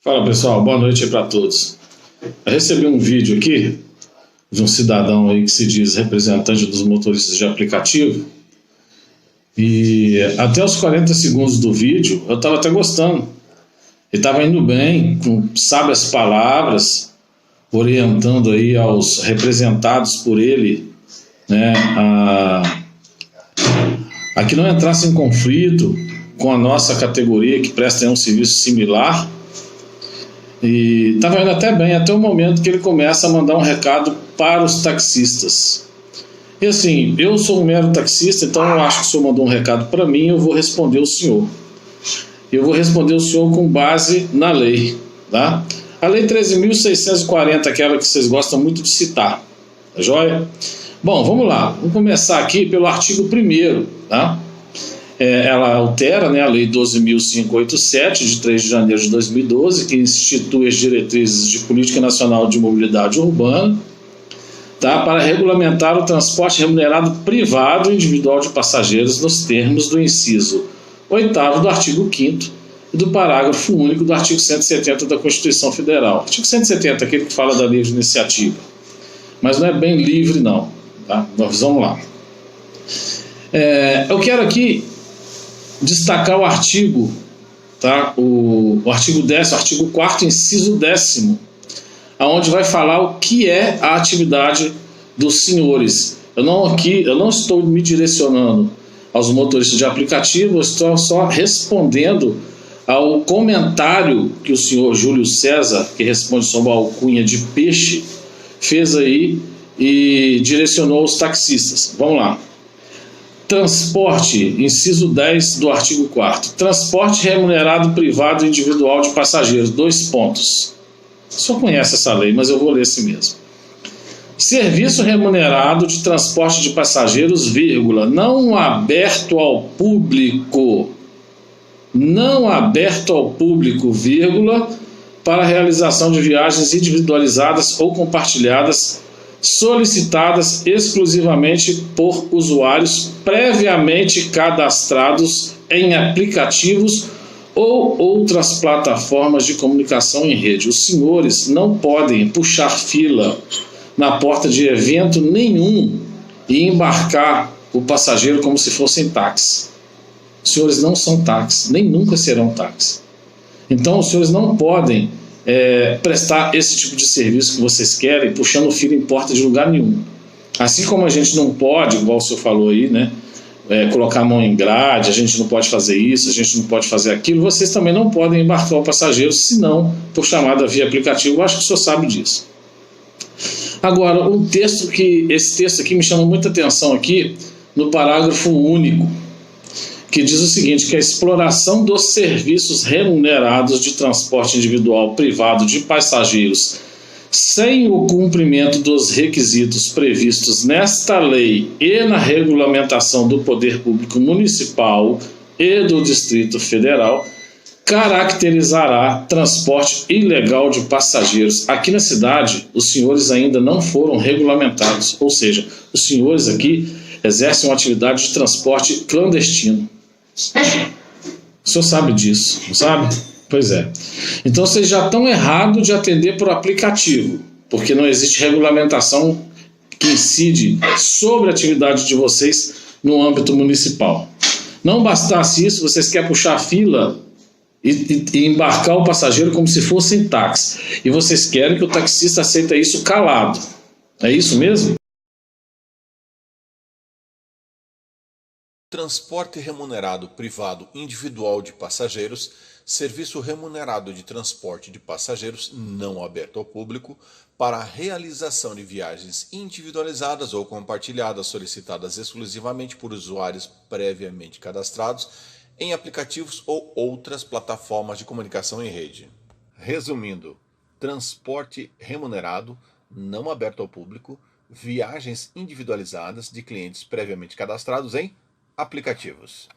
Fala pessoal, boa noite para todos. Eu recebi um vídeo aqui de um cidadão aí que se diz representante dos motoristas de aplicativo e até os 40 segundos do vídeo eu estava até gostando. Ele estava indo bem, com sábias palavras, orientando aí aos representados por ele, né, a que não entrasse em conflito com a nossa categoria que presta um serviço similar. E estava indo até bem, até o momento que ele começa a mandar um recado para os taxistas. E assim, eu sou um mero taxista, então eu acho que o senhor mandou um recado para mim, eu vou responder o senhor. Eu vou responder o senhor com base na lei, tá? A lei 13.640, aquela que vocês gostam muito de citar, tá joia? Bom, vamos lá, vamos começar aqui pelo artigo 1º, tá? Ela altera, né, a Lei 12.587, de 3 de janeiro de 2012, que institui as diretrizes de Política Nacional de Mobilidade Urbana, tá, para regulamentar o transporte remunerado privado e individual de passageiros nos termos do inciso 8º do artigo 5º e do parágrafo único do artigo 170 da Constituição Federal. Artigo 170, aquele que fala da livre iniciativa. Mas não é bem livre, não. Tá? Nós vamos lá. Eu quero aqui destacar o artigo, tá? O artigo 10º, artigo 4º, inciso 10º, aonde vai falar o que é a atividade dos senhores. Eu não estou me direcionando aos motoristas de aplicativo, eu estou só respondendo ao comentário que o senhor Júlio César, que responde sob a alcunha de Peixe, fez aí e direcionou aos taxistas. Vamos lá. Transporte, inciso 10 do artigo 4º. Transporte remunerado privado individual de passageiros. 2 pontos. Só conhece essa lei, mas eu vou ler assim mesmo. Serviço remunerado de transporte de passageiros, vírgula, não aberto ao público. Não aberto ao público, vírgula, para a realização de viagens individualizadas ou compartilhadas solicitadas exclusivamente por usuários previamente cadastrados em aplicativos ou outras plataformas de comunicação em rede. Os senhores não podem puxar fila na porta de evento nenhum e embarcar o passageiro como se fossem táxi. Os senhores não são táxi, nem nunca serão táxi. Então os senhores não podem prestar esse tipo de serviço que vocês querem, puxando fila em porta de lugar nenhum. Assim como a gente não pode, igual o senhor falou aí, né, colocar a mão em grade, a gente não pode fazer isso, a gente não pode fazer aquilo, vocês também não podem embarcar o passageiro, senão por chamada via aplicativo. Eu acho que o senhor sabe disso. Agora, esse texto aqui me chama muita atenção aqui, no parágrafo único, que diz o seguinte, que a exploração dos serviços remunerados de transporte individual privado de passageiros sem o cumprimento dos requisitos previstos nesta lei e na regulamentação do Poder Público Municipal e do Distrito Federal caracterizará transporte ilegal de passageiros. Aqui na cidade, os senhores ainda não foram regulamentados, ou seja, os senhores aqui exercem uma atividade de transporte clandestino. O senhor sabe disso, não sabe? Pois é. Então vocês já estão errados de atender por aplicativo, porque não existe regulamentação que incide sobre a atividade de vocês no âmbito municipal. Não bastasse isso, vocês querem puxar a fila e embarcar o passageiro como se fossem táxi. E vocês querem que o taxista aceite isso calado. É isso mesmo? Transporte remunerado privado individual de passageiros, serviço remunerado de transporte de passageiros não aberto ao público para a realização de viagens individualizadas ou compartilhadas solicitadas exclusivamente por usuários previamente cadastrados em aplicativos ou outras plataformas de comunicação em rede. Resumindo, transporte remunerado não aberto ao público, viagens individualizadas de clientes previamente cadastrados em aplicativos.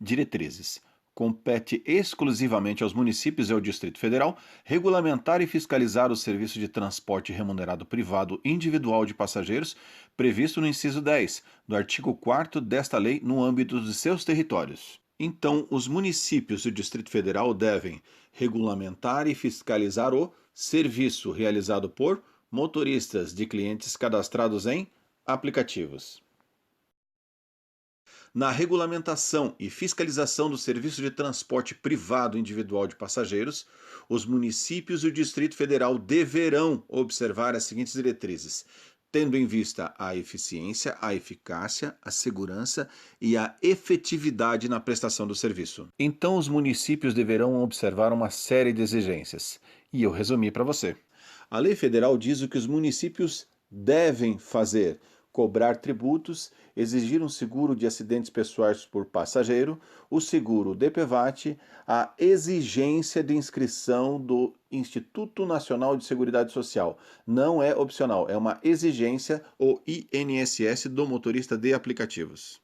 Diretrizes. Compete exclusivamente aos municípios e ao Distrito Federal regulamentar e fiscalizar o serviço de transporte remunerado privado individual de passageiros previsto no inciso 10 do artigo 4º desta lei no âmbito de seus territórios. Então, os municípios do Distrito Federal devem regulamentar e fiscalizar o serviço realizado por motoristas de clientes cadastrados em aplicativos. Na regulamentação e fiscalização do serviço de transporte privado individual de passageiros, os municípios e o Distrito Federal deverão observar as seguintes diretrizes, tendo em vista a eficiência, a eficácia, a segurança e a efetividade na prestação do serviço. Então, os municípios deverão observar uma série de exigências, e eu resumi para você. A lei federal diz o que os municípios devem fazer: cobrar tributos, exigir um seguro de acidentes pessoais por passageiro, o seguro DPVAT, a exigência de inscrição do Instituto Nacional de Seguridade Social. Não é opcional, é uma exigência, o INSS do motorista de aplicativos.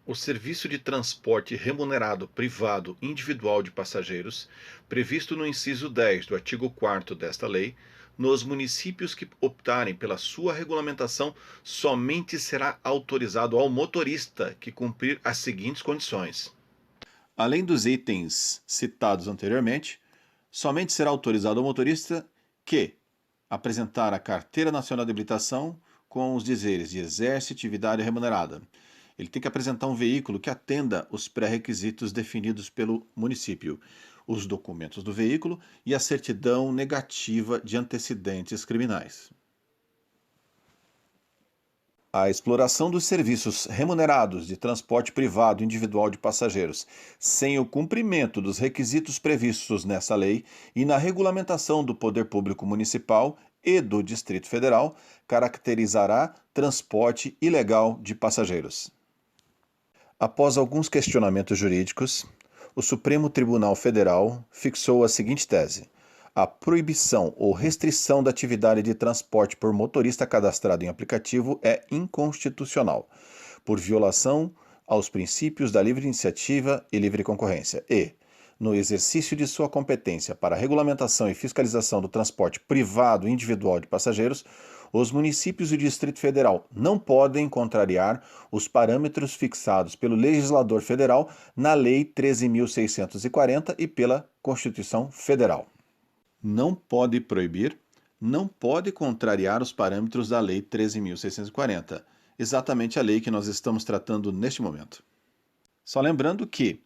O serviço de transporte remunerado privado individual de passageiros, previsto no inciso 10 do artigo 4º desta lei, nos municípios que optarem pela sua regulamentação, somente será autorizado ao motorista que cumprir as seguintes condições. Além dos itens citados anteriormente, somente será autorizado ao motorista que apresentar a Carteira Nacional de Habilitação com os dizeres de exerce atividade remunerada. Ele tem que apresentar um veículo que atenda os pré-requisitos definidos pelo município, os documentos do veículo e a certidão negativa de antecedentes criminais. A exploração dos serviços remunerados de transporte privado individual de passageiros, sem o cumprimento dos requisitos previstos nessa lei e na regulamentação do Poder Público Municipal e do Distrito Federal, caracterizará transporte ilegal de passageiros. Após alguns questionamentos jurídicos, o Supremo Tribunal Federal fixou a seguinte tese: a proibição ou restrição da atividade de transporte por motorista cadastrado em aplicativo é inconstitucional, por violação aos princípios da livre iniciativa e livre concorrência e, no exercício de sua competência para a regulamentação e fiscalização do transporte privado individual de passageiros, os municípios e o Distrito Federal não podem contrariar os parâmetros fixados pelo legislador federal na Lei 13.640 e pela Constituição Federal. Não pode proibir, não pode contrariar os parâmetros da Lei 13.640, exatamente a lei que nós estamos tratando neste momento. Só lembrando que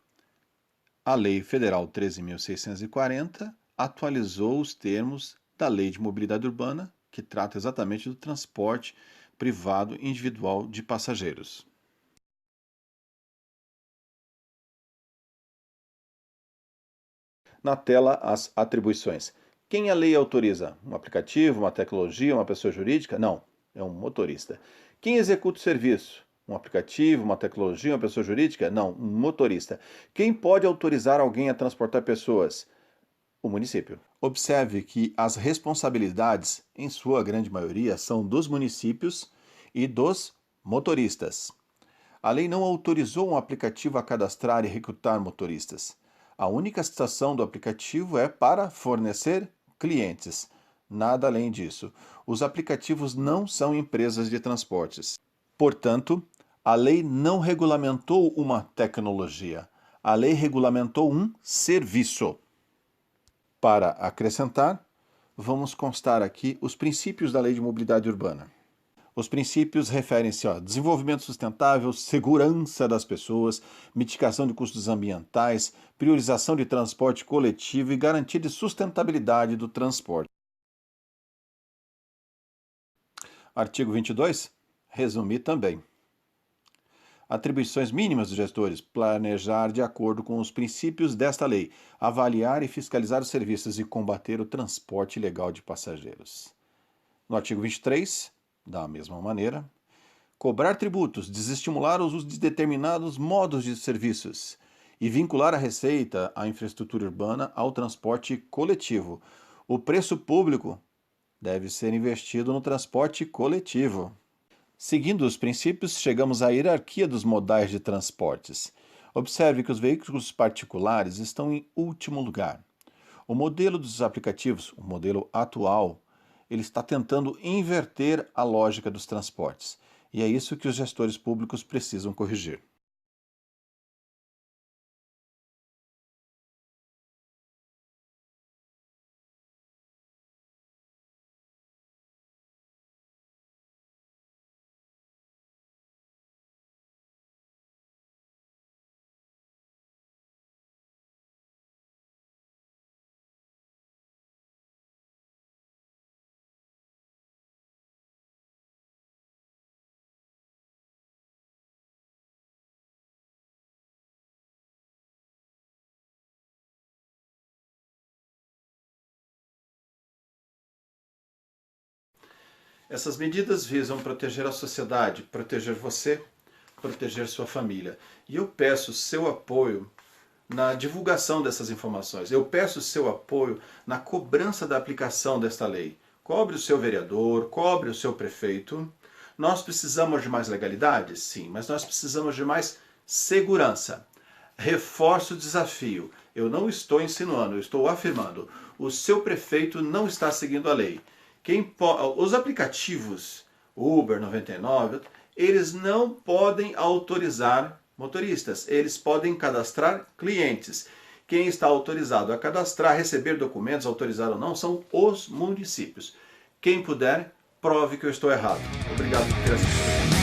a Lei Federal 13.640 atualizou os termos da Lei de Mobilidade Urbana, que trata exatamente do transporte privado individual de passageiros. Na tela, as atribuições. Quem a lei autoriza? Um aplicativo, uma tecnologia, uma pessoa jurídica? Não, é um motorista. Quem executa o serviço? Um aplicativo, uma tecnologia, uma pessoa jurídica? Não, um motorista. Quem pode autorizar alguém a transportar pessoas? O município. Observe que as responsabilidades, em sua grande maioria, são dos municípios e dos motoristas. A lei não autorizou um aplicativo a cadastrar e recrutar motoristas. A única citação do aplicativo é para fornecer clientes. Nada além disso. Os aplicativos não são empresas de transportes. Portanto, a lei não regulamentou uma tecnologia. A lei regulamentou um serviço. Para acrescentar, vamos constar aqui os princípios da Lei de Mobilidade Urbana. Os princípios referem-se a desenvolvimento sustentável, segurança das pessoas, mitigação de custos ambientais, priorização de transporte coletivo e garantia de sustentabilidade do transporte. Artigo 22. Resumir também. Atribuições mínimas dos gestores: planejar de acordo com os princípios desta lei, avaliar e fiscalizar os serviços e combater o transporte ilegal de passageiros. No artigo 23, da mesma maneira, cobrar tributos, desestimular o uso de determinados modos de serviços e vincular a receita à infraestrutura urbana ao transporte coletivo. O preço público deve ser investido no transporte coletivo. Seguindo os princípios, chegamos à hierarquia dos modais de transportes. Observe que os veículos particulares estão em último lugar. O modelo dos aplicativos, o modelo atual, ele está tentando inverter a lógica dos transportes. E é isso que os gestores públicos precisam corrigir. Essas medidas visam proteger a sociedade, proteger você, proteger sua família. E eu peço seu apoio na divulgação dessas informações. Eu peço seu apoio na cobrança da aplicação desta lei. Cobre o seu vereador, cobre o seu prefeito. Nós precisamos de mais legalidade? Sim, mas nós precisamos de mais segurança. Reforço o desafio. Eu não estou insinuando, eu estou afirmando. O seu prefeito não está seguindo a lei. Os aplicativos Uber, 99, eles não podem autorizar motoristas. Eles podem cadastrar clientes. Quem está autorizado a cadastrar, receber documentos, autorizado ou não, são os municípios. Quem puder, prove que eu estou errado. Obrigado por ter assistido.